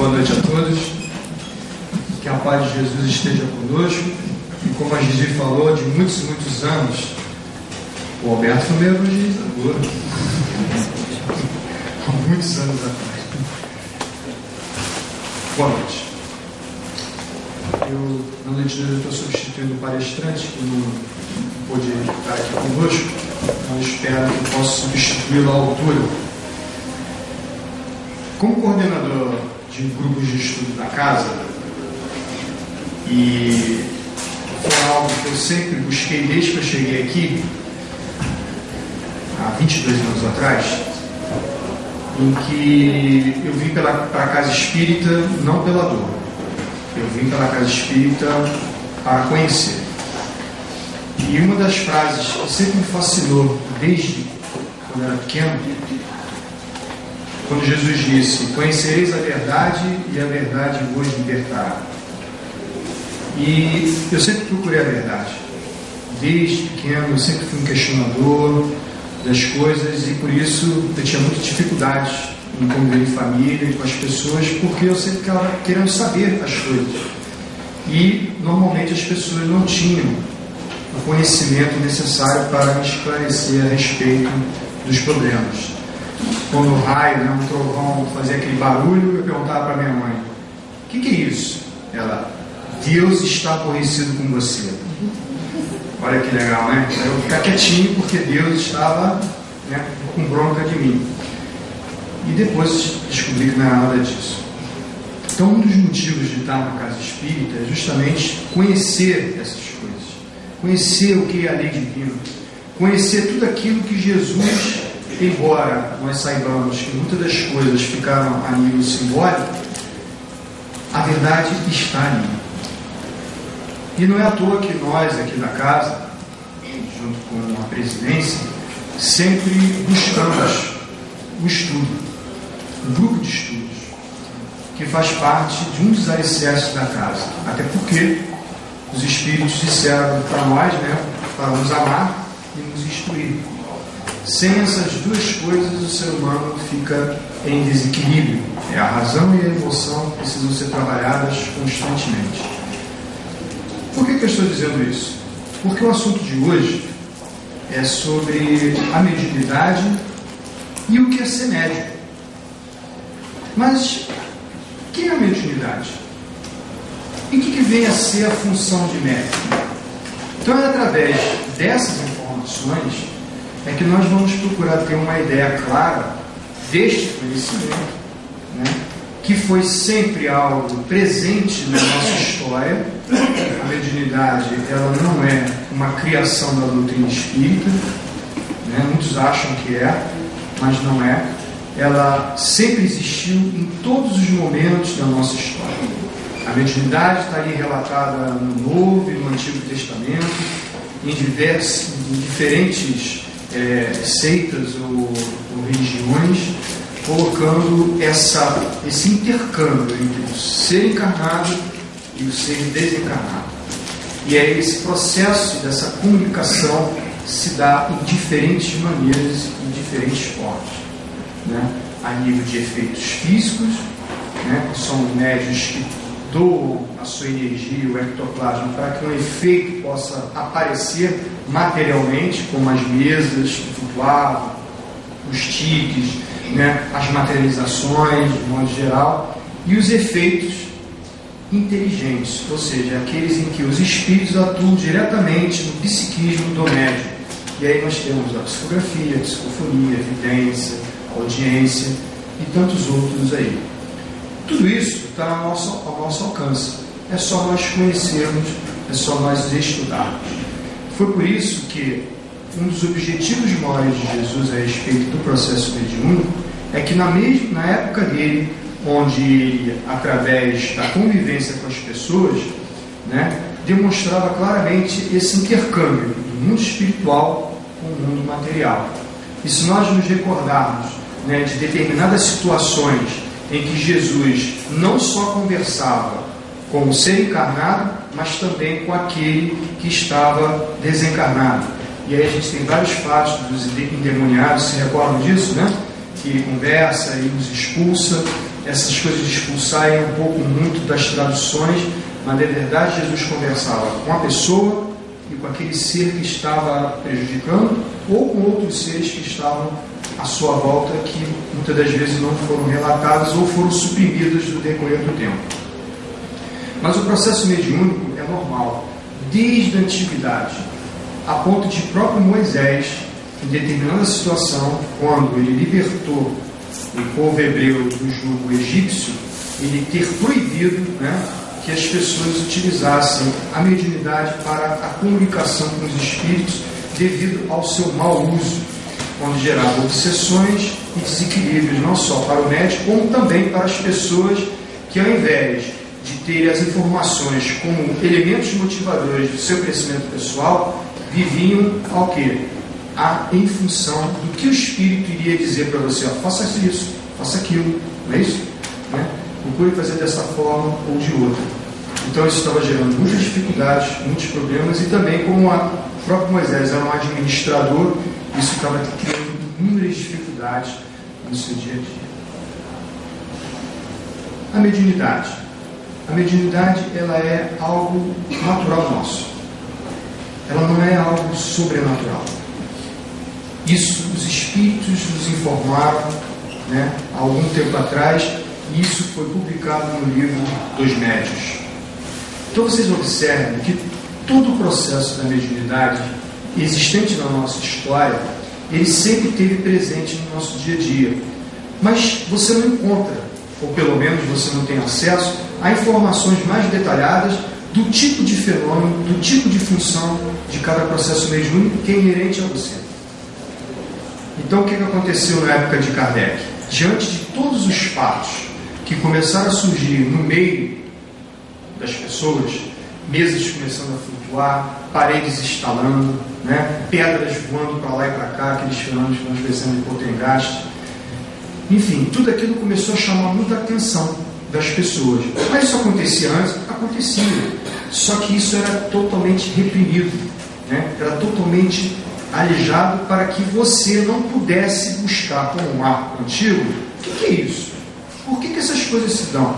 Boa noite a todos. Que a paz de Jesus esteja conosco. E como a Gigi falou, de muitos e muitos anos, o Alberto foi meu evangelizador. Há muitos anos atrás. Boa noite. Na noite de hoje, eu estou substituindo o palestrante que não pôde estar aqui conosco. Então, espero que possa substituí-lo à altura. Como coordenador de grupos de estudo da casa, e foi algo que eu sempre busquei desde que eu cheguei aqui, há 22 anos atrás, em que eu vim para a casa espírita não pela dor, eu vim para a casa espírita para conhecer. E uma das frases que sempre me fascinou desde quando eu era pequeno, quando Jesus disse: conhecereis a verdade e a verdade vos libertará. E eu sempre procurei a verdade. Desde pequeno eu sempre fui um questionador das coisas, e por isso eu tinha muita dificuldade em conviver em família e com as pessoas, porque eu sempre ficava querendo saber as coisas. E normalmente as pessoas não tinham o conhecimento necessário para me esclarecer a respeito dos problemas. Quando o raio, um trovão, fazia aquele barulho, eu perguntava para minha mãe: o que é isso? Ela: Deus está aborrecido com você. Olha que legal, né? Eu ficar quietinho porque Deus estava com bronca de mim. E depois descobri que não era nada disso. Então, um dos motivos de estar na casa espírita é justamente conhecer essas coisas, conhecer o que é a lei divina, conhecer tudo aquilo que Jesus, embora nós saibamos que muitas das coisas ficaram a nível simbólico, a verdade está ali. E não é à toa que nós aqui da casa, junto com a presidência, sempre buscamos o estudo, um grupo de estudos, que faz parte de um dos alicerces da casa. Até porque os Espíritos disseram para nós, para nos amar e nos instruir. Sem essas duas coisas, o ser humano fica em desequilíbrio. A razão e a emoção precisam ser trabalhadas constantemente. Por que eu estou dizendo isso? Porque o assunto de hoje é sobre a mediunidade e o que é ser médium. Mas o que é a mediunidade? E o que vem a ser a função de médium? Então é através dessas informações é que nós vamos procurar ter uma ideia clara deste conhecimento, que foi sempre algo presente na nossa história. A mediunidade, ela não é uma criação da doutrina espírita, muitos acham que é, mas não é. Ela sempre existiu em todos os momentos da nossa história. A mediunidade está ali relatada no Novo e no Antigo Testamento, em diferentes seitas ou religiões, colocando esse intercâmbio entre o ser encarnado e o ser desencarnado. E é esse processo dessa comunicação se dá em diferentes maneiras, em diferentes formas, a nível de efeitos físicos, que são médios que doam a sua energia, o ectoplasma, para que um efeito possa aparecer materialmente, como as mesas que flutuavam, os tiques, as materializações, de modo geral, e os efeitos inteligentes, ou seja, aqueles em que os espíritos atuam diretamente no psiquismo do médium. E aí nós temos a psicografia, a psicofonia, a evidência, a audiência e tantos outros aí. Tudo isso está ao nosso alcance. É só nós conhecermos, é só nós estudarmos. Foi por isso que um dos objetivos maiores de Jesus a respeito do processo mediúnico é que na época dele, onde ele, através da convivência com as pessoas, demonstrava claramente esse intercâmbio do mundo espiritual com o mundo material. E se nós nos recordarmos de determinadas situações em que Jesus não só conversava com o ser encarnado, mas também com aquele que estava desencarnado. E aí a gente tem vários fatos dos endemoniados, se recordam disso, que ele conversa e os expulsa, essas coisas de expulsar é um pouco muito das traduções, mas na verdade Jesus conversava com a pessoa e com aquele ser que estava prejudicando, ou com outros seres que estavam à sua volta, que muitas das vezes não foram relatados ou foram suprimidos no decorrer do tempo. Mas o processo mediúnico é normal, desde a antiguidade, a ponto de próprio Moisés, em determinada situação, quando ele libertou o povo hebreu do jugo egípcio, ele ter proibido, que as pessoas utilizassem a mediunidade para a comunicação com os espíritos, devido ao seu mau uso, onde gerava obsessões e desequilíbrios, não só para o médico, como também para as pessoas que, ao invés de terem as informações como elementos motivadores do seu crescimento pessoal, viviam ao quê? Em função do que o espírito iria dizer para você: faça isso, faça aquilo, não é isso? Procure fazer dessa forma ou de outra. Então isso estava gerando muitas dificuldades, muitos problemas, e também, como o próprio Moisés era um administrador, isso estava criando inúmeras dificuldades no seu dia a dia. A mediunidade. A mediunidade, ela é algo natural nosso. Ela não é algo sobrenatural. Isso os espíritos nos informaram, há algum tempo atrás, e isso foi publicado no livro dos Médiuns. Então vocês observem que todo o processo da mediunidade existente na nossa história, ele sempre esteve presente no nosso dia a dia. Mas você não encontra, ou pelo menos você não tem acesso a informações mais detalhadas do tipo de fenômeno, do tipo de função de cada processo mediúnico que é inerente a você. Então, o que aconteceu na época de Kardec? Diante de todos os fatos que começaram a surgir no meio das pessoas, mesas começando a flutuar, paredes estalando, pedras voando para lá e para cá, aqueles fenômenos que nós conhecemos em Poltergeist, enfim, tudo aquilo começou a chamar muita atenção das pessoas. Mas isso acontecia antes? Acontecia. Só que isso era totalmente reprimido, era totalmente alijado para que você não pudesse buscar com um marco antigo. O que é isso? Por que essas coisas se dão?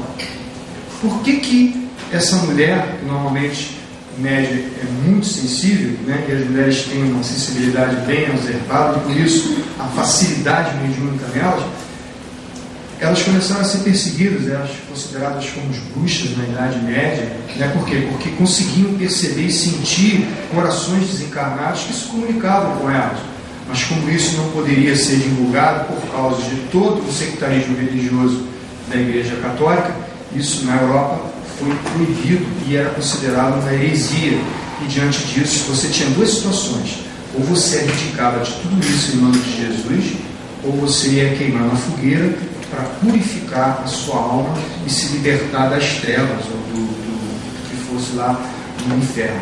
Por que essa mulher, que normalmente o médium é muito sensível, e as mulheres têm uma sensibilidade bem observada, e por isso a facilidade mediúnica nelas, elas começaram a ser perseguidas, elas consideradas como bruxas na Idade Média. Por quê? Porque conseguiam perceber e sentir corações desencarnados que se comunicavam com elas. Mas como isso não poderia ser divulgado por causa de todo o sectarismo religioso da Igreja Católica, isso na Europa foi proibido e era considerado uma heresia. E diante disso, você tinha duas situações: ou você abdicava de tudo isso em nome de Jesus, ou você ia queimar na fogueira para purificar a sua alma e se libertar das trevas ou do que fosse lá no inferno.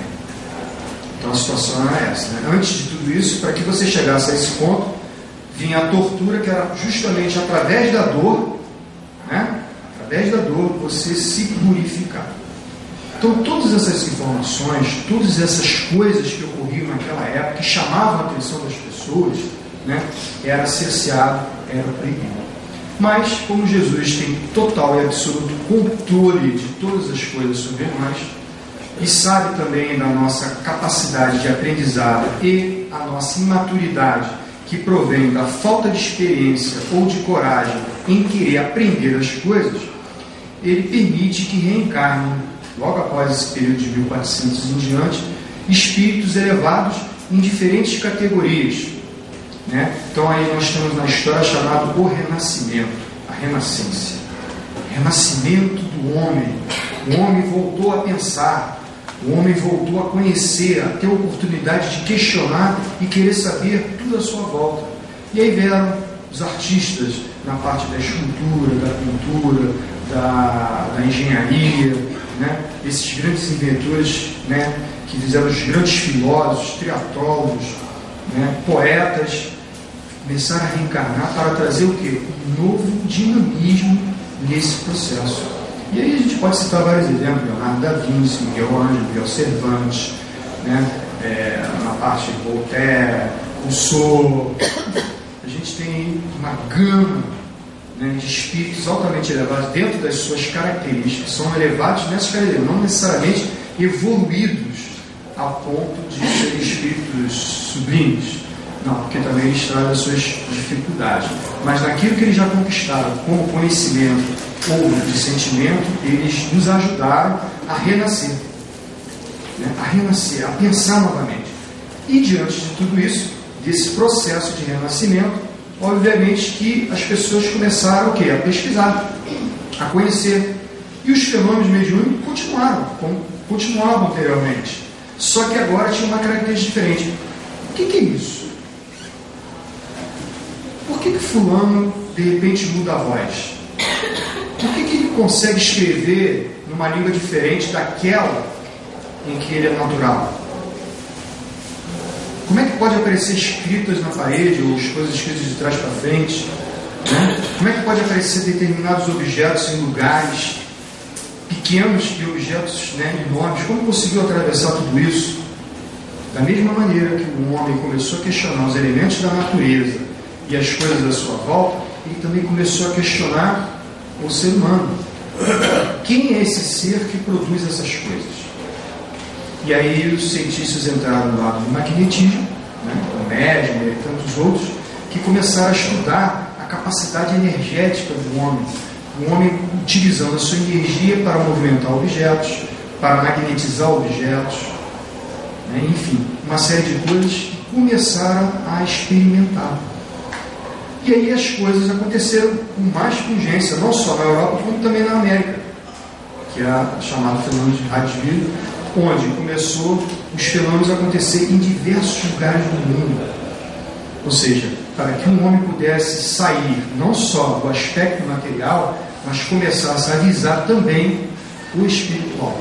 Então a situação era essa. Antes de tudo isso, para que você chegasse a esse ponto, vinha a tortura, que era justamente através da dor, através da dor, você se purificar. Então todas essas informações, todas essas coisas que ocorriam naquela época, que chamavam a atenção das pessoas, era cerceado, era proibido. Mas, como Jesus tem total e absoluto controle de todas as coisas sobre nós, e sabe também da nossa capacidade de aprendizado e a nossa imaturidade, que provém da falta de experiência ou de coragem em querer aprender as coisas, ele permite que reencarnem, logo após esse período de 1400 em diante, espíritos elevados em diferentes categorias. Então aí nós temos na história chamado o Renascimento, a Renascência, renascimento do homem. O homem voltou a pensar, o homem voltou a conhecer, a ter a oportunidade de questionar e querer saber tudo à sua volta. E aí vieram os artistas na parte da escultura, da pintura, da engenharia, esses grandes inventores, que fizeram os grandes filósofos, triatrólogos, poetas, começaram a reencarnar para trazer o quê? Um novo dinamismo nesse processo. E aí a gente pode citar vários exemplos: Leonardo da Vinci, Miguel Ângelo, Miguel Cervantes, na parte de Voltaire, Rousseau. A gente tem uma gama né, de espíritos altamente elevados, dentro das suas características, são elevados nessas características, não necessariamente evoluídos a ponto de serem espíritos sublimes. Não, porque também eles trazem as suas dificuldades. Mas naquilo que eles já conquistaram, como conhecimento ou de sentimento, eles nos ajudaram a renascer. Né? A renascer, a pensar novamente. E diante de tudo isso, desse processo de renascimento, obviamente que as pessoas começaram o quê? A pesquisar, a conhecer. E os fenômenos mediúnicos continuaram, como continuavam anteriormente. Só que agora tinha uma característica diferente. O que é isso? Por que fulano, de repente, muda a voz? Por que ele consegue escrever numa língua diferente daquela em que ele é natural? Como é que pode aparecer escritas na parede, ou as coisas escritas de trás para frente? Né? Como é que pode aparecer determinados objetos em lugares pequenos e objetos, né, enormes? Como conseguiu atravessar tudo isso? Da mesma maneira que o homem começou a questionar os elementos da natureza e as coisas à sua volta, ele também começou a questionar o ser humano. Quem é esse ser que produz essas coisas? E aí os cientistas entraram no lado do magnetismo, né, o médium e tantos outros, que começaram a estudar a capacidade energética do homem. O homem utilizando a sua energia para movimentar objetos, para magnetizar objetos, né, enfim, uma série de coisas que começaram a experimentar. E aí as coisas aconteceram com mais pungência, não só na Europa, como também na América, que é a chamada fenômeno de Radcliffe, onde começou os fenômenos a acontecer em diversos lugares do mundo. Ou seja, para que um homem pudesse sair não só do aspecto material, mas começasse a visar também o espiritual.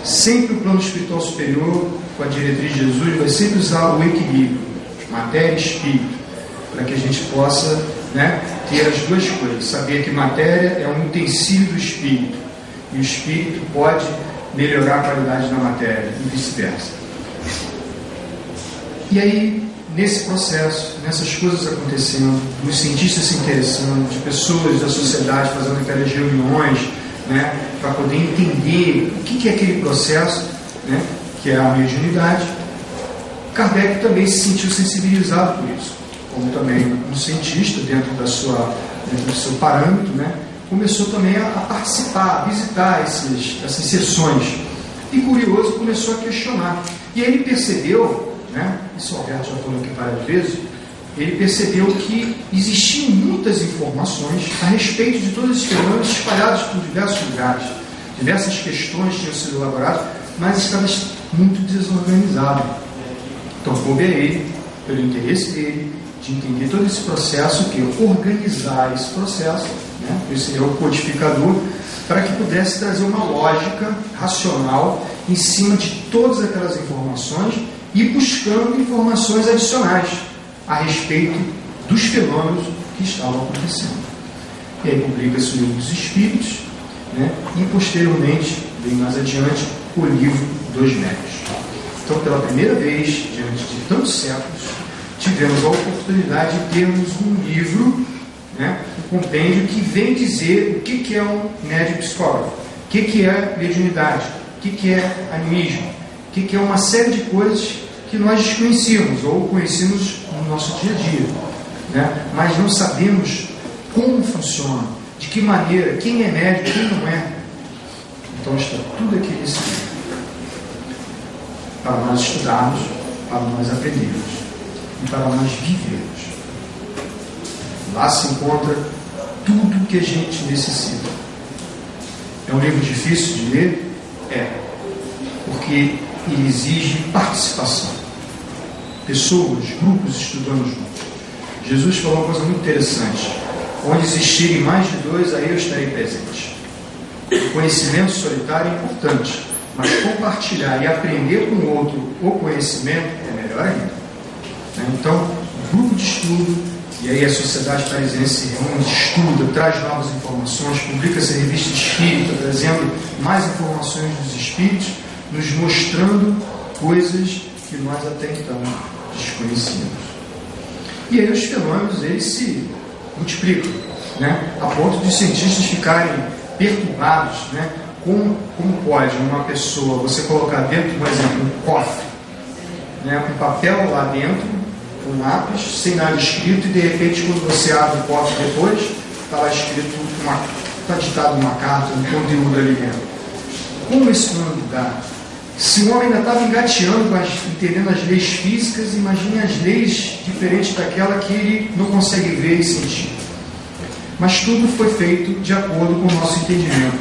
Sempre o plano espiritual superior, com a diretriz de Jesus, vai sempre usar o equilíbrio, matéria e espírito, para que a gente possa, né, ter as duas coisas. Saber que matéria é um utensílio do espírito, e o espírito pode melhorar a qualidade da matéria, e vice-versa. E aí, nesse processo, nessas coisas acontecendo, os cientistas se interessando, de pessoas da sociedade fazendo aquelas reuniões, né, para poder entender o que é aquele processo, né, que é a mediunidade, Kardec também se sentiu sensibilizado por isso, como também um cientista dentro do seu parâmetro, né, começou também a participar, a visitar essas sessões, e curioso começou a questionar. E aí ele percebeu, né, isso o Alberto já falou aqui várias vezes, ele percebeu que existiam muitas informações a respeito de todos esses fenômenos espalhados por diversos lugares. Diversas questões tinham sido elaboradas, mas estava muito desorganizado. Então, coube a ele, pelo interesse dele, de entender todo esse processo, que é organizar esse processo, né? Esse é o codificador, para que pudesse trazer uma lógica racional em cima de todas aquelas informações e buscando informações adicionais a respeito dos fenômenos que estavam acontecendo. E aí publica-se o Livro dos Espíritos, né? E posteriormente, bem mais adiante, o Livro dos Médiuns. Então, pela primeira vez, diante de tantos séculos, tivemos a oportunidade de termos um livro, né, um compêndio que vem dizer o que é um médium psicólogo, o que é mediunidade, o que é animismo, o que é uma série de coisas que nós desconhecíamos ou conhecemos no nosso dia a dia, né, mas não sabemos como funciona, de que maneira, quem é médium, quem não é. Então está tudo aqui nesse livro, para nós estudarmos, para nós aprendermos e para nós vivermos. Lá se encontra tudo que a gente necessita. É um livro difícil de ler? É, porque ele exige participação. Pessoas, grupos estudando juntos. Jesus falou uma coisa muito interessante: onde existirem mais de dois, aí eu estarei presente. O conhecimento solitário é importante, mas compartilhar e aprender com o outro o conhecimento é melhor ainda. Então, grupo de estudo, e aí a Sociedade Parisiense se reúne, estuda, traz novas informações, publica-se a revista espírita, trazendo mais informações dos espíritos, nos mostrando coisas que nós até então desconhecíamos. E aí os fenômenos, eles se multiplica, né? A ponto de cientistas ficarem perturbados, né? Como pode uma pessoa, você colocar dentro, por exemplo, um cofre, né? Um papel lá dentro, um lápis, sem nada escrito, e de repente quando você abre o cofre depois, está lá escrito, está ditado uma carta, um conteúdo ali dentro. Como isso não dá? Se o homem ainda estava engateando, entendendo as leis físicas, imagine as leis diferentes daquela que ele não consegue ver e sentir. Mas tudo foi feito de acordo com o nosso entendimento.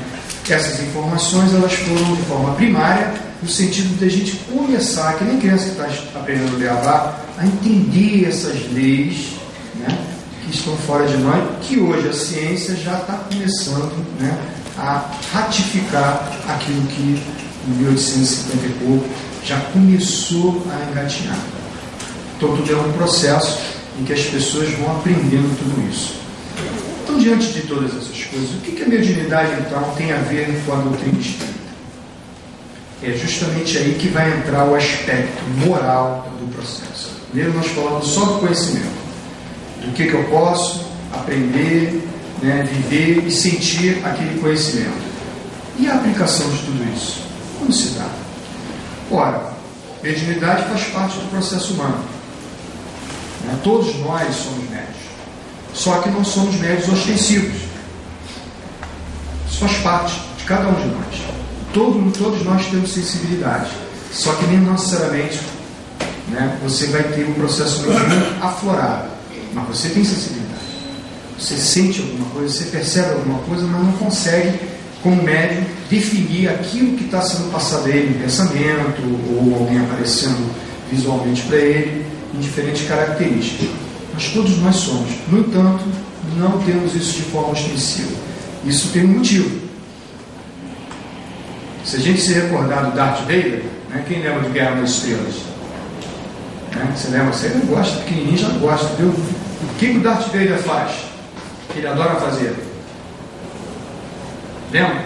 Essas informações, elas foram de forma primária, no sentido de a gente começar, que nem criança que está aprendendo a beabá, a entender essas leis, né, que estão fora de nós, que hoje a ciência já está começando, né, a ratificar aquilo que em 1850 e pouco já começou a engatinhar. Então tudo é um processo em que as pessoas vão aprendendo tudo isso. Então, diante de todas essas coisas, o que a mediunidade então tem a ver com a doutrina espírita? É justamente aí que vai entrar o aspecto moral do processo. Primeiro nós falamos só do conhecimento, do que eu posso aprender, né, viver e sentir aquele conhecimento. E a aplicação de tudo isso? Como se dá? Ora, mediunidade faz parte do processo humano. Né? Todos nós somos médios. Só que não somos médios ostensivos. Isso faz parte de cada um de nós. Todos nós temos sensibilidade. Só que nem necessariamente, né, você vai ter um processo mediúnico aflorado. Mas você tem sensibilidade. Você sente alguma coisa, você percebe alguma coisa, mas não consegue, como médium, definir aquilo que está sendo passado a ele em pensamento, ou alguém aparecendo visualmente para ele, em diferentes características. Mas todos nós somos. No entanto, não temos isso de forma ostensiva. Isso tem um motivo. Se a gente se recordar do Darth Vader, né, quem lembra de Guerra nas Estrelas? Né, você lembra? Você não gosta, pequenininho já gosta. Viu? O que o Darth Vader faz? Que ele adora fazer? Lembra?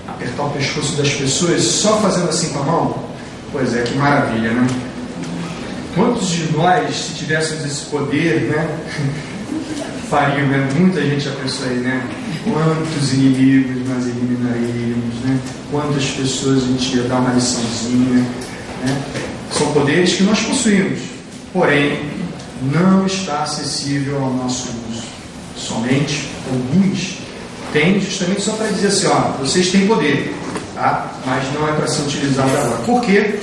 Apertar o pescoço das pessoas só fazendo assim com a mão? Pois é, que maravilha, né? Quantos de nós, se tivéssemos esse poder, né, fariam, né? Muita gente já pensou aí, né? Quantos inimigos nós eliminaríamos, né? Quantas pessoas a gente ia dar uma liçãozinha, né? São poderes que nós possuímos, porém, não está acessível ao nosso uso. Somente alguns têm, justamente só para dizer assim, ó, vocês têm poder, tá? Mas não é para ser utilizado agora. Por quê?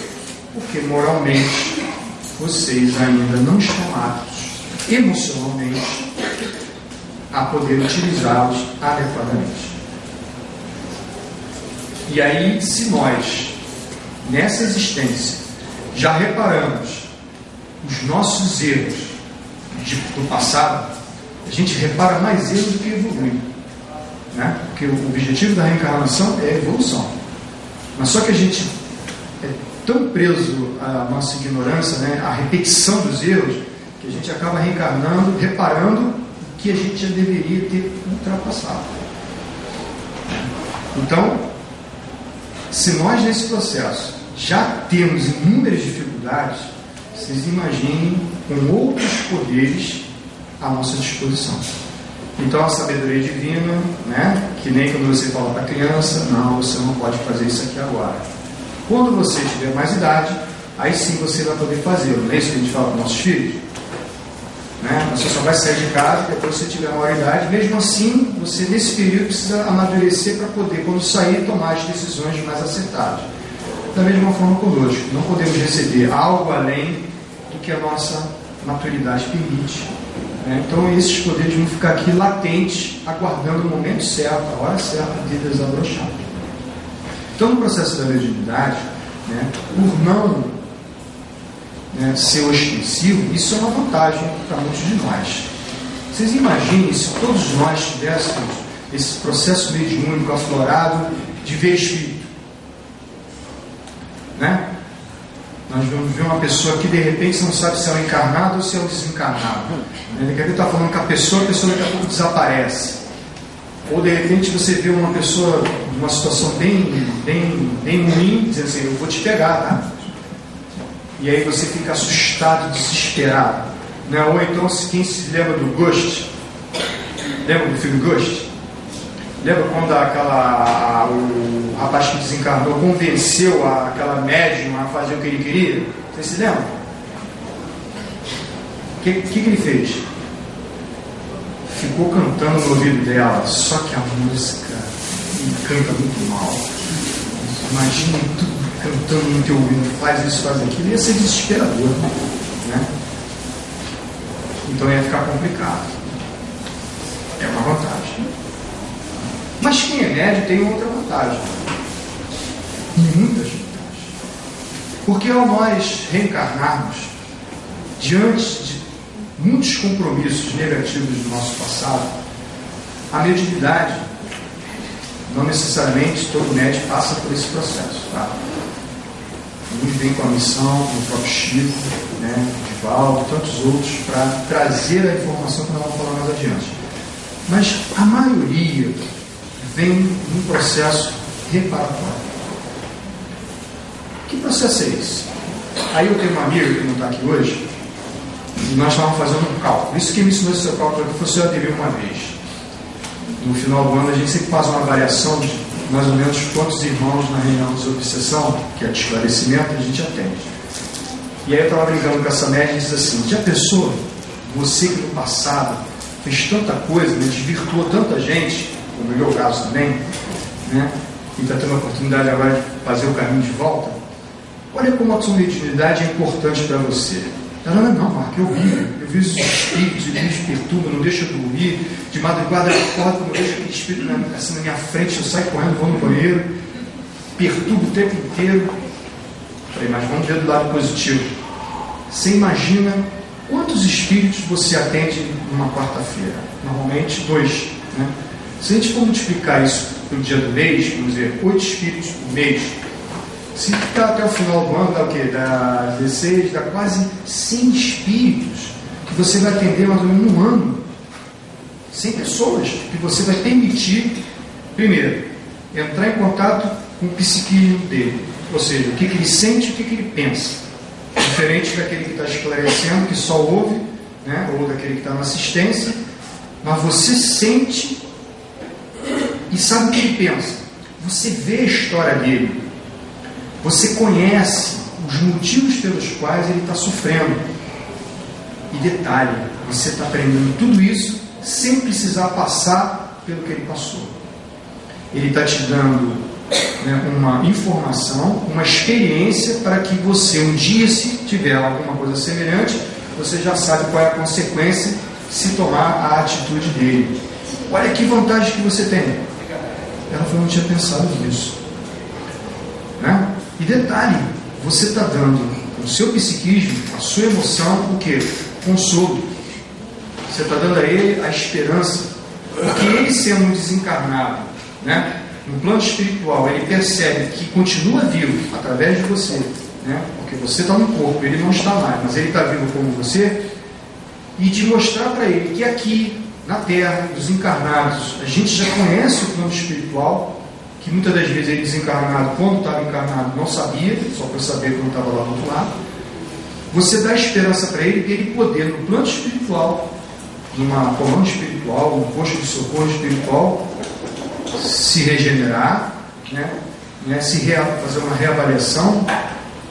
Porque moralmente vocês ainda não estão aptos emocionalmente a poder utilizá-los adequadamente. E aí, se nós, nessa existência, já reparamos os nossos erros do passado, a gente repara mais erros do que evolui, né? Porque o objetivo da reencarnação é a evolução. Mas só que a gente é tão preso à nossa ignorância, né, à repetição dos erros, que a gente acaba reencarnando, reparando o que a gente já deveria ter ultrapassado. Então, se nós nesse processo já temos inúmeras dificuldades, vocês imaginem com outros poderes à nossa disposição. Então a sabedoria divina, né, que nem quando você fala para a criança, não, você não pode fazer isso aqui agora. Quando você tiver mais idade, aí sim você vai poder fazê-lo. Não é isso que a gente fala para os nossos filhos? Né? Você só vai sair de casa depois que você tiver maior idade. Mesmo assim, você nesse período precisa amadurecer para poder, quando sair, tomar as decisões mais acertadas. Da mesma forma conosco, não podemos receber algo além do que a nossa maturidade permite. Né? Então esses poderes vão ficar aqui latentes, aguardando o momento certo, a hora certa de desabrochar. Então no processo da mediunidade, né, por não, né, ser ostensivo, isso é uma vantagem para muitos de nós. Vocês imaginem se todos nós tivéssemos esse processo mediúnico aflorado de ver espírito. Né? Nós vamos ver uma pessoa que de repente você não sabe se é um encarnado ou se é um desencarnado. Daqui a pouco está falando com a pessoa daqui a pouco desaparece. Ou de repente você vê uma pessoa numa situação bem ruim, dizendo assim, eu vou te pegar, tá? E aí você fica assustado, desesperado. né? Ou então, quem se lembra do Ghost? Lembra do filme Ghost? Lembra quando o rapaz que desencarnou convenceu aquela médium a fazer o que ele queria? Você se lembra? O que ele fez? Ficou cantando no ouvido dela, só que a música ele canta muito mal. Imagina tu cantando no teu ouvido, faz isso, faz aquilo, ia ser desesperador, né? Então ia ficar complicado. É uma vantagem. Mas quem é médio tem outra vantagem. Muitas vantagens. Porque ao nós reencarnarmos, diante de muitos compromissos negativos do nosso passado, a mediunidade, não necessariamente todo médium passa por esse processo, tá? Muitos vêm com a missão, como o próprio Chico, né, Divaldo, tantos outros, para trazer a informação que nós vamos falar mais adiante. Mas a maioria vem num processo reparatório. Que processo é esse? Aí eu tenho uma amiga que não está aqui hoje, e nós estávamos fazendo um cálculo. Isso que me ensinou esse cálculo aqui foi o senhor aderiu uma vez. No final do ano a gente sempre faz uma variação de mais ou menos quantos irmãos na reunião de obsessão, que é de esclarecimento, a gente atende. E aí eu estava brincando com essa média e disse assim: já pensou, você que no passado fez tanta coisa, né, desvirtuou tanta gente, como no meu caso também, né, e está tendo a oportunidade agora de fazer o caminho de volta, olha como a sua mediunidade é importante para você. Ela não, Marco, eu vi os espíritos, eles perturbam, não deixa eu dormir, de madrugada eu acordo, não deixa aquele espírito assim na minha frente, eu saio correndo, vou no banheiro, perturbo o tempo inteiro. Falei, mas vamos ver do lado positivo. Você imagina quantos espíritos você atende numa quarta-feira? Normalmente 2, né? Se a gente for multiplicar isso pelo dia do mês, vamos dizer, 8 espíritos por mês, se ficar até o final do ano, dá o quê? Dá 16, dá quase 100 espíritos que você vai atender mais ou menos um ano. 100 pessoas que você vai permitir, primeiro, entrar em contato com o psiquismo dele. Ou seja, o que ele sente e o que ele pensa. Diferente daquele que está esclarecendo, que só ouve, né? Ou daquele que está na assistência. Mas você sente e sabe o que ele pensa. Você vê a história dele. Você conhece os motivos pelos quais ele está sofrendo. E detalhe, você está aprendendo tudo isso sem precisar passar pelo que ele passou. Ele está te dando, né, uma informação, uma experiência para que você, um dia, se tiver alguma coisa semelhante, você já sabe qual é a consequência se tomar a atitude dele. Olha que vantagem que você tem. Ela falou, não tinha pensado nisso. Né? E detalhe, você está dando o seu psiquismo, a sua emoção, o quê? Consolo. Você está dando a ele a esperança. Porque ele sendo um desencarnado, né, no plano espiritual, ele percebe que continua vivo através de você, né, porque você está no corpo, ele não está mais, mas ele está vivo como você, e de mostrar para ele que aqui, na Terra, dos encarnados, a gente já conhece o plano espiritual, que muitas das vezes ele desencarnado, quando estava encarnado, não sabia, só para saber quando estava lá do outro lado. Você dá esperança para ele, dele poder, no plano espiritual, numa comanda espiritual, num posto de socorro espiritual, se regenerar, né, fazer uma reavaliação,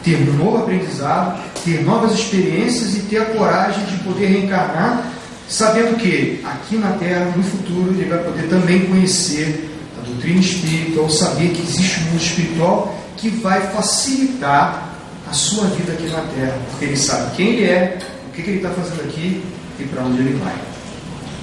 ter um novo aprendizado, ter novas experiências e ter a coragem de poder reencarnar, sabendo que aqui na Terra, no futuro, ele vai poder também conhecer a doutrina espírita, ou saber que existe um mundo espiritual que vai facilitar a sua vida aqui na Terra, porque ele sabe quem ele é, o que ele está fazendo aqui e para onde ele vai.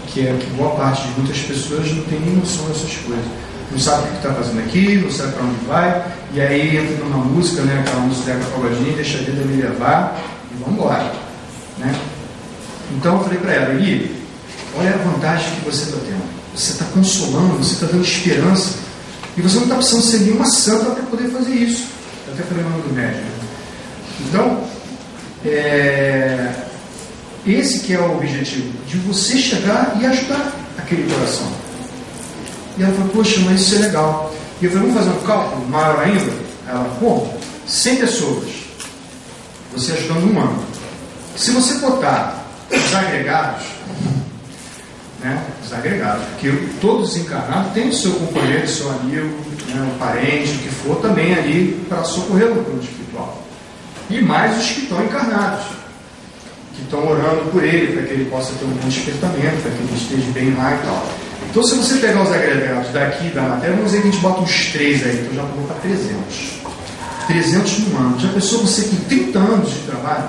Que é que boa parte de muitas pessoas não tem nem noção dessas coisas. Não sabe o que está fazendo aqui, não sabe para onde vai, e aí entra numa música, né, aquela música da Salvadinha, deixa a vida me levar e vamos embora. Né? Então eu falei para ela, Eli, olha a vantagem que você está tendo. Você está consolando, você está dando esperança, e você não está precisando ser nenhuma santa para poder fazer isso. Eu até falei o nome do médico. Então, esse que é o objetivo, de você chegar e ajudar aquele coração. E ela falou, poxa, mas isso é legal. E eu falei, vamos fazer um cálculo maior ainda? Ela, como? 100 pessoas, você ajudando um ano. Se você botar os agregados, né? Os agregados, porque todos os encarnados têm o seu companheiro, o seu amigo, né? O parente, o que for, também ali para socorrer no plano espiritual. E mais os que estão encarnados, que estão orando por ele, para que ele possa ter um bom despertamento, para que ele esteja bem lá e tal. Então, se você pegar os agregados daqui da matéria, vamos dizer que a gente bota uns 3 aí, então já vou para 300. 300 num ano. Já pensou você com 30 anos de trabalho?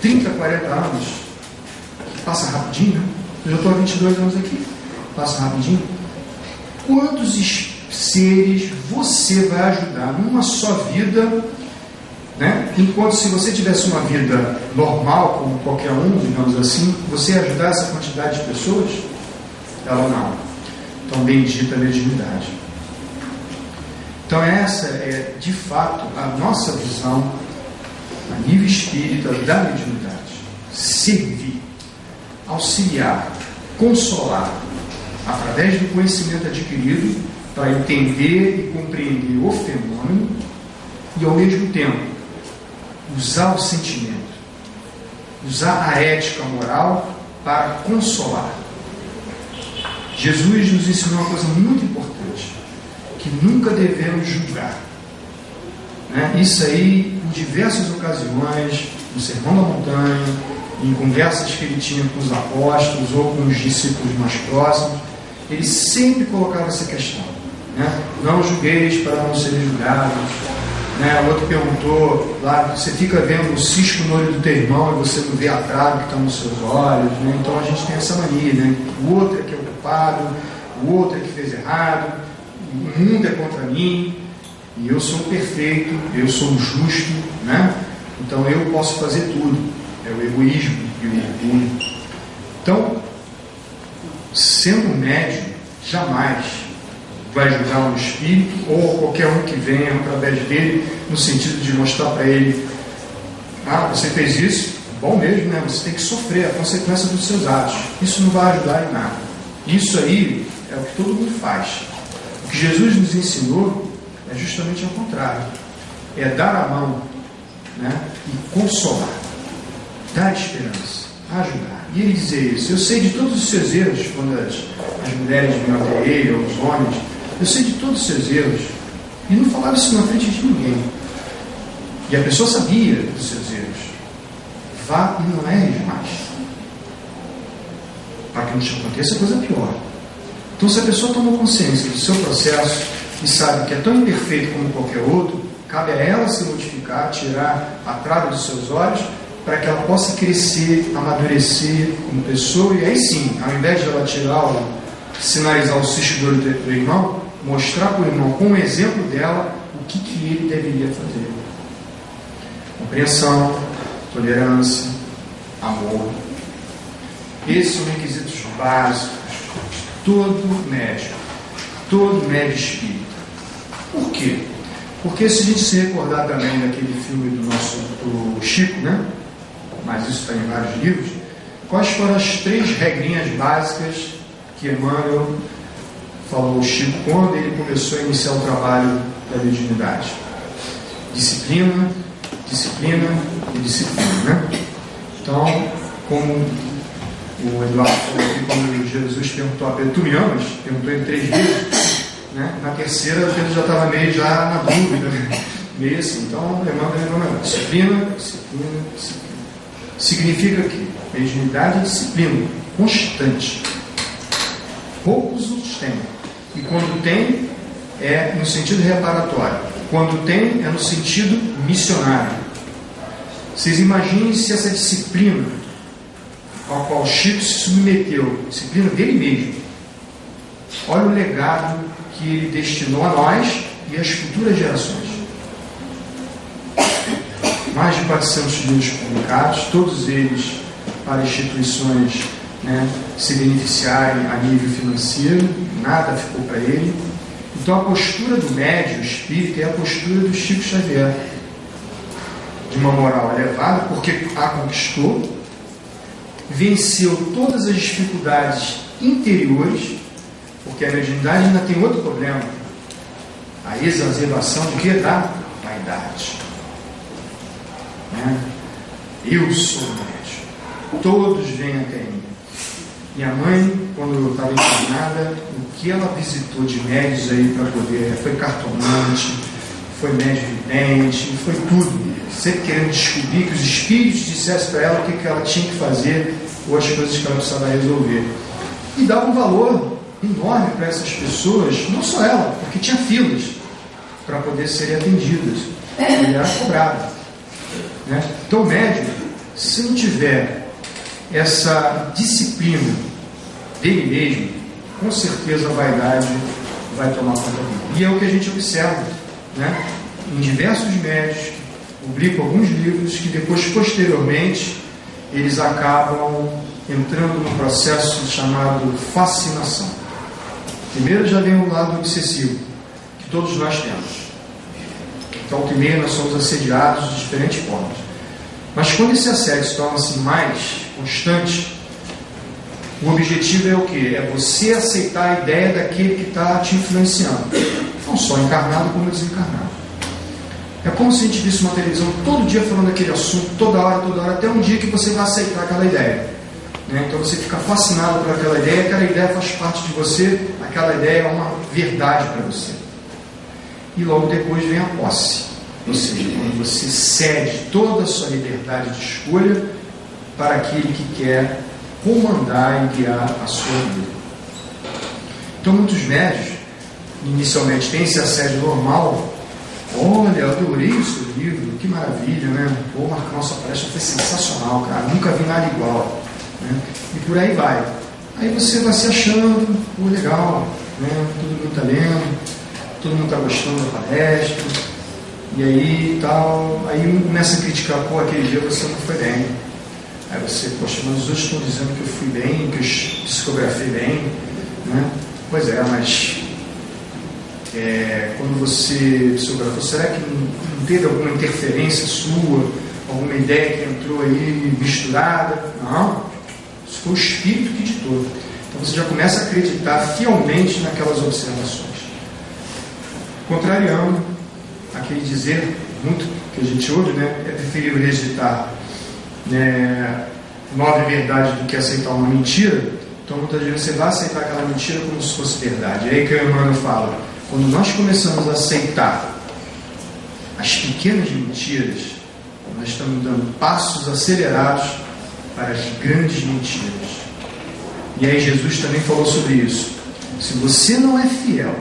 30, 40 anos? Passa rapidinho, né? Eu já estou há 22 anos aqui. Passa rapidinho. Quantos seres você vai ajudar numa só vida, né? Enquanto se você tivesse uma vida normal, como qualquer um, digamos assim, você ia ajudar essa quantidade de pessoas? Ela não. Então, bendita a mediunidade. Então, essa é, de fato, a nossa visão, a nível espírita, da mediunidade. Servir, auxiliar, consolar, através do conhecimento adquirido, para entender e compreender o fenômeno e, ao mesmo tempo, usar o sentimento, usar a ética moral para consolar. Jesus nos ensinou uma coisa muito importante, que nunca devemos julgar, né? Isso aí, em diversas ocasiões, no Sermão da Montanha, em conversas que ele tinha com os apóstolos ou com os discípulos mais próximos, ele sempre colocava essa questão, né? Não julgueis para não serem julgados, né? O outro perguntou lá, você fica vendo o cisco no olho do teu irmão e você não vê a trave que está nos seus olhos, né? Então a gente tem essa mania, né? O outro é que é o culpado, o outro é que fez errado, o mundo é contra mim e eu sou perfeito, eu sou justo, né? Então eu posso fazer tudo. É o egoísmo e o orgulho. Então, sendo médium, jamais vai julgar um espírito ou qualquer um que venha através dele, no sentido de mostrar para ele: ah, você fez isso, bom mesmo, né? Você tem que sofrer a consequência dos seus atos. Isso não vai ajudar em nada. Isso aí é o que todo mundo faz. O que Jesus nos ensinou é justamente ao contrário. É dar a mão, né? E consolar, dar esperança, ajudar. E ele dizer isso: eu sei de todos os seus erros, quando as mulheres vinham até ele, ou os homens, eu sei de todos os seus erros. E não falava isso na frente de ninguém. E a pessoa sabia dos seus erros. Vá e não erre mais, para que não te aconteça coisa pior. Então, se a pessoa tomou consciência do seu processo e sabe que é tão imperfeito como qualquer outro, cabe a ela se modificar, tirar a trave dos seus olhos, para que ela possa crescer, amadurecer como pessoa. E aí sim, ao invés de ela tirar sinalizar o cisco do olho do irmão, mostrar para o irmão, com o exemplo dela, o que ele deveria fazer. Compreensão, tolerância, amor. Esses são requisitos básicos de todo médium espírita. Por quê? Porque se a gente se recordar também daquele filme do Chico, né? Mas isso está em vários livros, quais foram as 3 regrinhas básicas que Emmanuel falou ao Chico quando ele começou a iniciar o trabalho da mediunidade? Disciplina, disciplina e disciplina, né? Então, como o Eduardo falou aqui, quando Jesus perguntou a Pedro: tu me amas? Perguntou ele 3 vezes, né? Na terceira, Pedro já estava meio já na dúvida, né? Meio assim. Então, Emmanuel, disciplina, disciplina, disciplina. Significa que mediunidade é disciplina constante. Poucos os têm. E quando tem, é no sentido reparatório. Quando tem, é no sentido missionário. Vocês imaginem se essa disciplina ao qual Chico se submeteu, disciplina dele mesmo, olha o legado que ele destinou a nós e às futuras gerações. Mais de 400 livros publicados, todos eles para instituições, né, se beneficiarem a nível financeiro, nada ficou para ele. Então a postura do médium espírita é a postura do Chico Xavier, de uma moral elevada, porque a conquistou, venceu todas as dificuldades interiores, porque a mediunidade ainda tem outro problema: a exacerbação de que? Da vaidade. Eu sou médium. todos vêm até mim. Minha mãe, quando eu estava internada, o que ela visitou de médios aí para poder, foi cartomante, foi médium vidente, foi tudo, sempre querendo descobrir, que os espíritos dissessem para ela o que ela tinha que fazer ou as coisas que ela precisava resolver. E dava um valor enorme para essas pessoas, não só ela, porque tinha filas para poder serem atendidas, e era cobrado, né? Então o médium, se não tiver essa disciplina dele mesmo, com certeza a vaidade vai tomar conta dele. E é o que a gente observa, né? Em diversos médios que publicam alguns livros que depois, posteriormente, eles acabam entrando num processo chamado fascinação. Primeiro já vem o lado obsessivo, que todos nós temos. Então, volta e meia, nós somos assediados de diferentes formas. Mas quando esse assédio se torna-se mais constante, o objetivo é o quê? É você aceitar a ideia daquele que está te influenciando, não só encarnado como desencarnado. É como se a gente visse uma televisão todo dia falando daquele assunto, toda hora, até um dia que você vai aceitar aquela ideia, né? Então você fica fascinado por aquela ideia faz parte de você, aquela ideia é uma verdade para você. E logo depois vem a posse, ou seja, quando você cede toda a sua liberdade de escolha para aquele que quer comandar e guiar a sua vida. Então muitos médios inicialmente têm esse assédio normal. Olha, eu adorei o seu livro, que maravilha, né? Pô, Marco, nossa palestra foi sensacional, cara, nunca vi nada igual, né? E por aí vai. Aí você vai se achando, pô, legal, né? Todo mundo está lendo, todo mundo está gostando da palestra, e aí tal, aí um começa a criticar, pô, aquele dia você não foi bem. Aí você, poxa, mas os outros estão dizendo que eu fui bem, que eu psicografei bem, né? Pois é, mas quando você psicografou, será que não teve alguma interferência sua, alguma ideia que entrou aí misturada? Não, isso foi o espírito que ditou. Então você já começa a acreditar fielmente naquelas observações, contrariando aquele dizer muito que a gente ouve, né? É preferível rejeitar 9 verdades do que aceitar uma mentira. Então muitas vezes você vai aceitar aquela mentira como se fosse verdade. É aí que o Emmanuel fala, quando nós começamos a aceitar as pequenas mentiras, nós estamos dando passos acelerados para as grandes mentiras. E aí Jesus também falou sobre isso. Se você não é fiel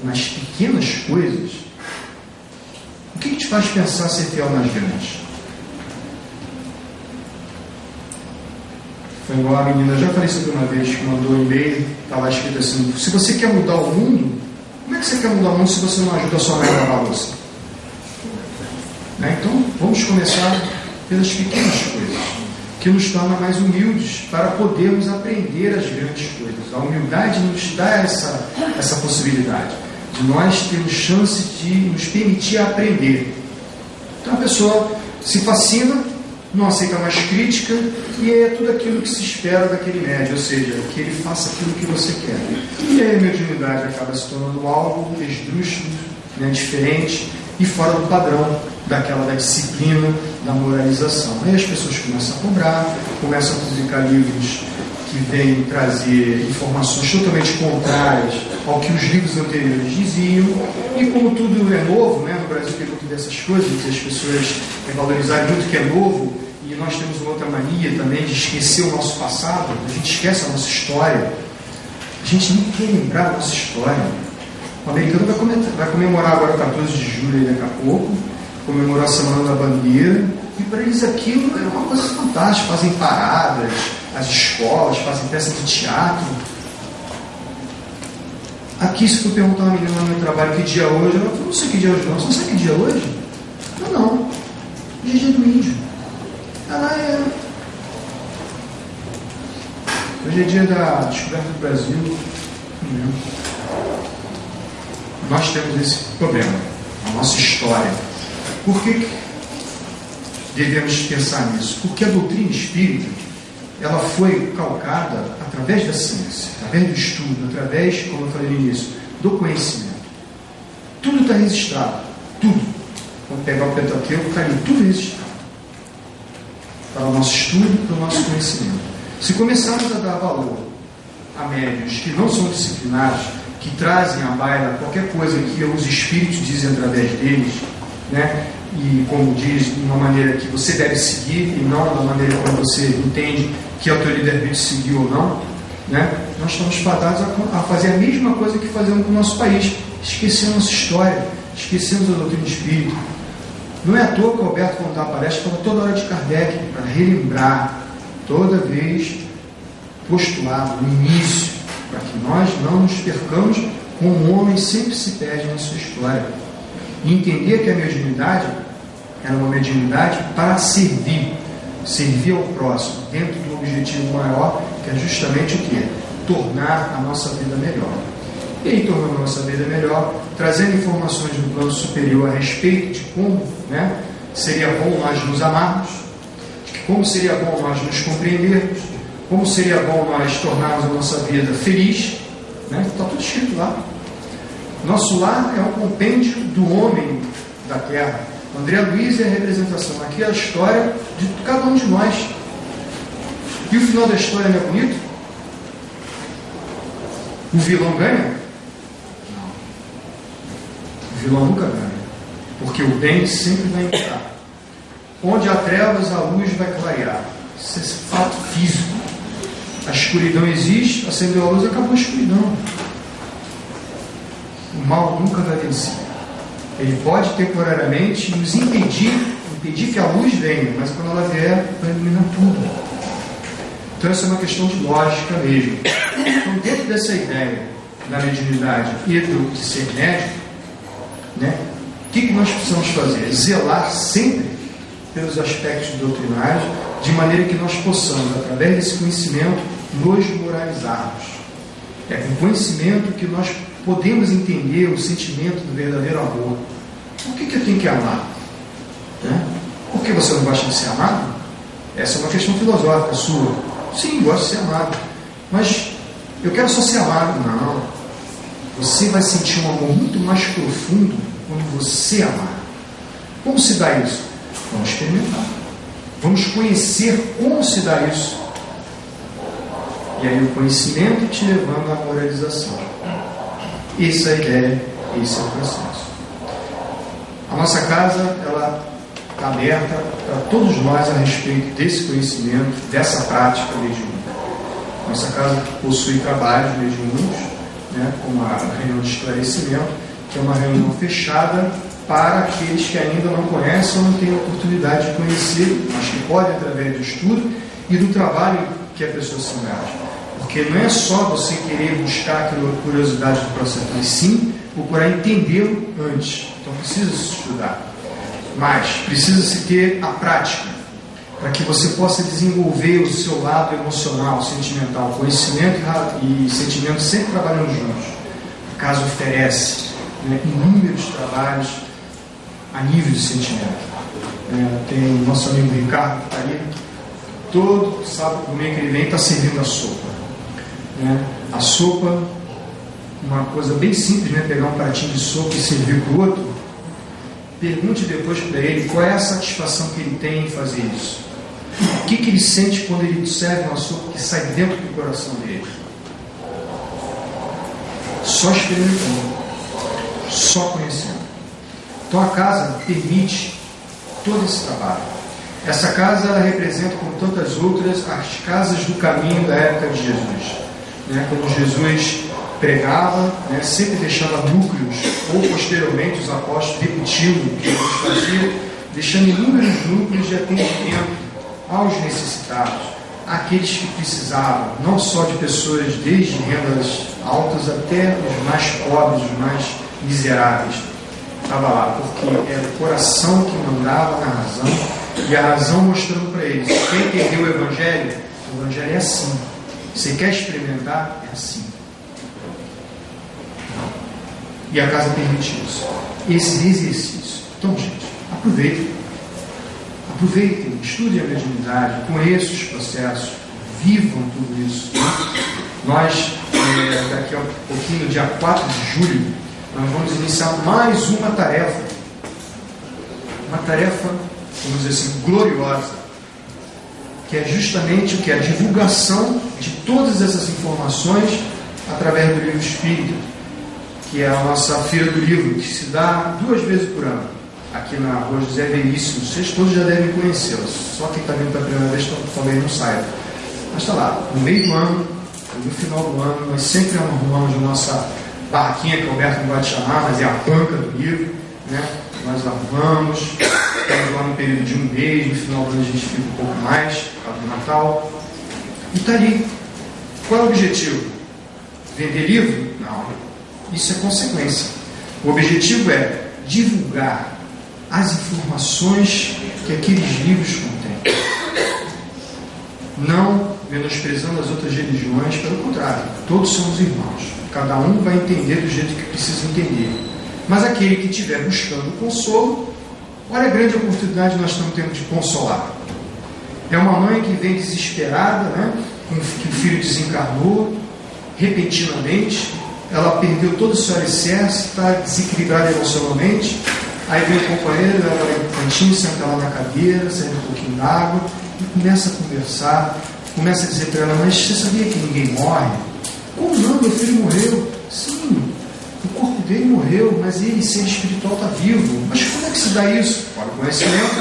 nas pequenas coisas, o que te faz pensar ser fiel nas grandes? Foi igual a menina, já falei sobre uma vez, que mandou um e-mail, estava escrito assim, se você quer mudar o mundo, como é que você quer mudar o mundo se você não ajuda a sua mãe a lavar a louça? Né? Então, vamos começar pelas pequenas coisas, que nos tornam mais humildes para podermos aprender as grandes coisas. A humildade nos dá essa possibilidade de nós termos chance de nos permitir aprender. Então a pessoa se fascina, não aceita mais crítica, e é tudo aquilo que se espera daquele médium, ou seja, que ele faça aquilo que você quer. E aí a mediunidade acaba se tornando algo esdrúxulo, né, diferente e fora do padrão da disciplina, da moralização. Aí as pessoas começam a cobrar, começam a publicar livros que vêm trazer informações totalmente contrárias ao que os livros anteriores diziam, e como tudo é novo, né, no Brasil tem muito dessas coisas, que as pessoas valorizarem muito que é novo, e nós temos uma outra mania também de esquecer o nosso passado, a gente esquece a nossa história, a gente não quer lembrar a nossa história. O americano vai comemorar agora 14 de julho, daqui a pouco, comemorou a Semana da Bandeira, e para eles aquilo é uma coisa fantástica, fazem paradas, as escolas fazem peças de teatro. Aqui, se tu perguntar a uma menina no meu trabalho que dia é hoje, ela fala, não sei que dia é hoje não. Você não sabe que dia é hoje? Não. Hoje é dia do índio. Hoje é dia da descoberta do Brasil. Nós temos esse problema, a nossa história. Por que devemos pensar nisso? Porque a doutrina espírita, ela foi calcada através da ciência, através do estudo, através, como eu falei no início, do conhecimento. Tudo está registrado, tudo. Vamos pegar o Pentateuco, está ali, tudo registrado. para o nosso estudo, para o nosso conhecimento. Se começarmos a dar valor a médiuns que não são disciplinados, que trazem à baila qualquer coisa que os espíritos dizem através deles, né? E como diz, de uma maneira que você deve seguir e não da maneira como você entende que é o teu livre-arbítrio seguir ou não, né? Nós estamos fadados a fazer a mesma coisa que fazemos com o nosso país, esquecer a nossa história, esquecemos a doutrina espírita. Não é à toa que o Alberto, quando dá a palestra, fala toda hora de Kardec, para relembrar, toda vez postulado no início, para que nós não nos percamos como o homem sempre se perde na sua história. E entender que a mediunidade era uma mediunidade para servir ao próximo, dentro de um objetivo maior, que é justamente o quê? Tornar a nossa vida melhor. E aí, tornando a nossa vida melhor, trazendo informações do plano superior a respeito de como, né, seria bom nós nos amarmos, de como seria bom nós nos compreendermos, como seria bom nós tornarmos a nossa vida feliz, né? Está tudo escrito lá. Nosso lar é um compêndio do homem da terra. André Luiz é a representação. Aqui é a história de cada um de nós. E o final da história não é bonito? O vilão ganha? Não. O vilão nunca ganha. Porque o bem sempre vai entrar. Onde há trevas, a luz vai clarear. Isso é fato físico. A escuridão existe, acendeu a luz, acabou a escuridão. O mal nunca vai vencer. Ele pode temporariamente nos impedir que a luz venha, mas quando ela vier, vai iluminar tudo. Então essa é uma questão de lógica mesmo. Então, dentro dessa ideia da mediunidade e de ser médium, né, o que nós precisamos fazer? Zelar sempre pelos aspectos doutrinários, de maneira que nós possamos, através desse conhecimento, nos moralizarmos. É com conhecimento que nós podemos entender o sentimento do verdadeiro amor. Por que eu tenho que amar? Né? Por que você não gosta de ser amado? Essa é uma questão filosófica sua. Sim, gosto de ser amado. Mas eu quero só ser amado. Não. Você vai sentir um amor muito mais profundo quando você amar. Como se dá isso? Vamos experimentar. Vamos conhecer como se dá isso. E aí o conhecimento te levando à moralização. Essa é a ideia, esse é o processo. A nossa casa, ela está aberta para todos nós a respeito desse conhecimento, dessa prática mediúnica. Nossa casa possui trabalhos mediúnicos, né, como a reunião de esclarecimento, que é uma reunião fechada para aqueles que ainda não conhecem ou não têm a oportunidade de conhecer, mas que podem através do estudo e do trabalho que a pessoa se engaja. Porque não é só você querer buscar aquela curiosidade do processo, mas sim procurar entendê-lo antes. Então precisa se estudar. Mas precisa-se ter a prática, para que você possa desenvolver o seu lado emocional, sentimental. Conhecimento e sentimento sempre trabalhando juntos. O caso oferece, né, inúmeros trabalhos a nível de sentimento. Tem o nosso amigo Ricardo que está ali, todo sábado domingo que ele vem está servindo a sopa. A sopa, uma coisa bem simples, né? Pegar um pratinho de sopa e servir para o outro. Pergunte depois para ele qual é a satisfação que ele tem em fazer isso. O que ele sente quando ele serve uma sopa que sai dentro do coração dele. Só experimentando, só conhecendo. Então a casa permite todo esse trabalho. Essa casa, ela representa, como tantas outras, as casas do caminho da época de Jesus. Quando Jesus pregava, sempre deixava núcleos, ou posteriormente os apóstolos repetindo o que Jesus fazia, deixando inúmeros núcleos de atendimento aos necessitados, àqueles que precisavam, não só de pessoas desde rendas altas até os mais pobres, os mais miseráveis. Estava lá, porque era o coração que mandava na razão, e a razão mostrando para eles: quem entendeu o Evangelho é assim. Você quer experimentar? É assim. E a casa permite isso. Esse exercício. Então, gente, aproveitem. Aproveitem, estudem a mediunidade, conheçam os processos, vivam tudo isso. Nós, daqui a um pouquinho, dia 4 de julho, nós vamos iniciar mais uma tarefa. Uma tarefa, vamos dizer assim, gloriosa. que é justamente o que? A divulgação de todas essas informações através do livro espírita, que é a nossa feira do livro, que se dá 2 vezes por ano, aqui na Rua José Veríssimo. Vocês todos já devem conhecê-la, só quem está vindo pela primeira vez talvez não saiba. Mas está lá, no meio do ano, no final do ano, nós sempre arrumamos a nossa barraquinha, que o Alberto não vai te chamar, mas é a banca do livro, né? Nós arrumamos, estamos lá no período de 1 mês, no final do ano a gente fica um pouco mais, por causa do Natal, e está ali. Qual é o objetivo? Vender livro? Não, isso é consequência. O objetivo é divulgar as informações que aqueles livros contêm, não menosprezando as outras religiões, pelo contrário, todos somos irmãos, cada um vai entender do jeito que precisa entender, mas aquele que estiver buscando consolo, olha a grande oportunidade que nós estamos tendo de consolar. É uma mãe que vem desesperada, né, que o filho desencarnou repentinamente, ela perdeu todo o seu alicerce, está desequilibrada emocionalmente, aí vem o companheiro, ela vai no cantinho, senta lá na cadeira, serve um pouquinho d'água e começa a conversar, começa a dizer para ela: mas você sabia que ninguém morre? Como não? Meu filho morreu. Sim, o corpo dele morreu, mas ele, ser espiritual, está vivo. Mas como é que se dá isso? Fora o conhecimento.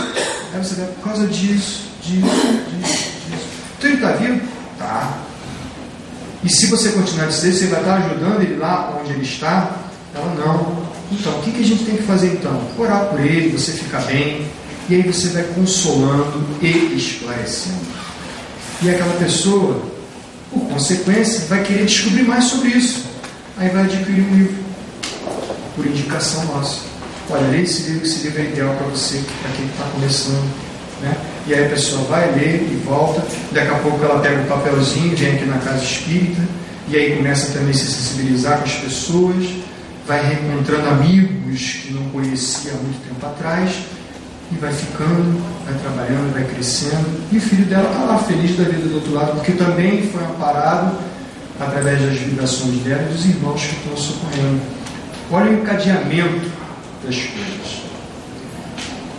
Aí você vai: por causa disso. Então ele está vivo? Tá. E se você continuar desse jeito, você vai estar ajudando ele lá onde ele está? Ela: não. Então, o que a gente tem que fazer então? Orar por ele, você ficar bem, e aí você vai consolando e esclarecendo. E aquela pessoa, por consequência, vai querer descobrir mais sobre isso. Aí vai adquirir um livro, por indicação nossa. Olha, lê esse livro é ideal para você, para quem está começando, né? E aí a pessoa vai ler e volta, daqui a pouco ela pega um papelzinho, vem aqui na casa espírita, e aí começa também a se sensibilizar com as pessoas, vai reencontrando amigos que não conhecia há muito tempo atrás, e vai ficando, vai trabalhando, vai crescendo, e o filho dela está lá feliz da vida do outro lado, porque também foi amparado através das vibrações dela e dos irmãos que estão socorrendo. Olha o encadeamento das coisas.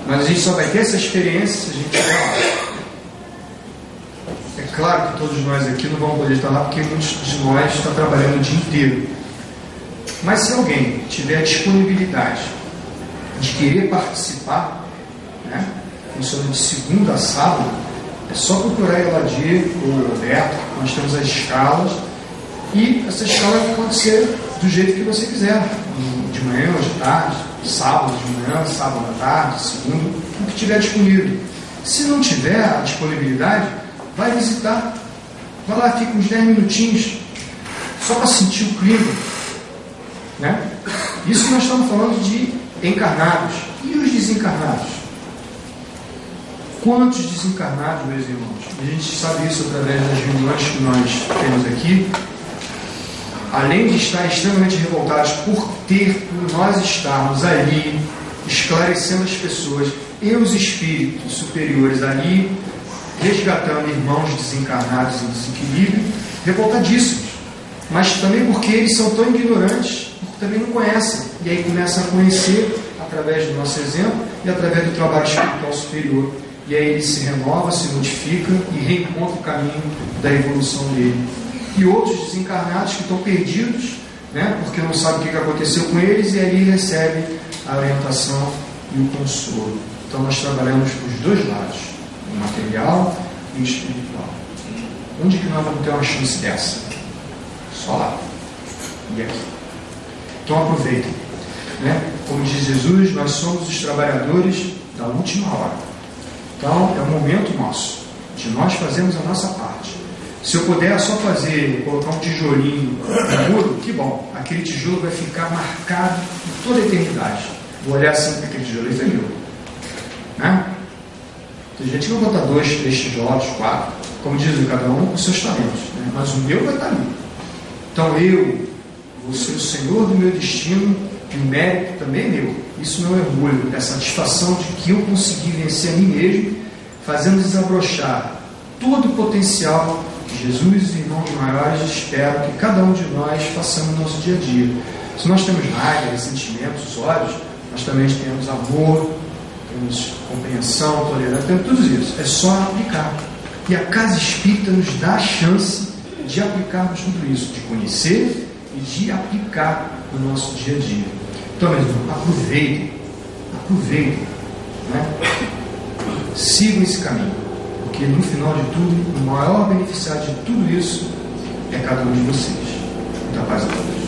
Mas a gente só vai ter essa experiência se a gente estiver lá. É claro que todos nós aqui não vamos poder estar lá, porque muitos de nós estão trabalhando o dia inteiro. Mas se alguém tiver a disponibilidade de querer participar, né, funciona de segunda a sábado, é só procurar Eladir ou Roberto, nós temos as escalas, e essa escala pode ser do jeito que você quiser, de manhã ou de tarde, sábado de manhã, sábado à tarde, segunda, o que tiver disponível. Se não tiver a disponibilidade, vai visitar, vai lá, fica uns 10 minutinhos, só para sentir o clima, né? Isso nós estamos falando de encarnados. E os desencarnados? Quantos desencarnados, meus irmãos? A gente sabe isso através das reuniões que nós temos aqui. Além de estar extremamente revoltados por nós estarmos ali, esclarecendo as pessoas e os espíritos superiores ali, resgatando irmãos desencarnados em desequilíbrio, revoltadíssimos. Mas também porque eles são tão ignorantes, porque também não conhecem. E aí começam a conhecer através do nosso exemplo e através do trabalho espiritual superior. E aí ele se renova, se modifica e reencontra o caminho da evolução dele. E outros desencarnados que estão perdidos, né, porque não sabem o que aconteceu com eles, e ali recebem a orientação e o consolo. Então nós trabalhamos os dois lados, o material e o espiritual. Onde que nós vamos ter uma chance dessa? Só lá e aqui. Então aproveitem, né? Como diz Jesus, nós somos os trabalhadores da última hora. Então é o momento nosso de nós fazermos a nossa parte. Se eu puder só colocar um tijolinho no muro, que bom, aquele tijolo vai ficar marcado por toda a eternidade. Vou olhar assim para aquele tijolo, ele é meu, né? Tem gente que vai botar 2, 3 tijolos, 4, como diz cada um com seus talentos, né? Mas o meu vai estar ali. Então eu vou ser o senhor do meu destino, e o mérito também é meu. Isso não é orgulho, é satisfação de que eu consegui vencer a mim mesmo, fazendo desabrochar todo o potencial que Jesus e os irmãos maiores esperam que cada um de nós façamos no nosso dia a dia. Se nós temos raiva, ressentimentos, ódios, nós também temos amor, temos compreensão, tolerância, temos tudo isso. É só aplicar. E a Casa Espírita nos dá a chance de aplicarmos tudo isso, de conhecer e de aplicar no nosso dia a dia. Então, meu irmão, aproveitem, né? Sigam esse caminho, porque no final de tudo, o maior beneficiário de tudo isso é cada um de vocês. Muita paz a todos.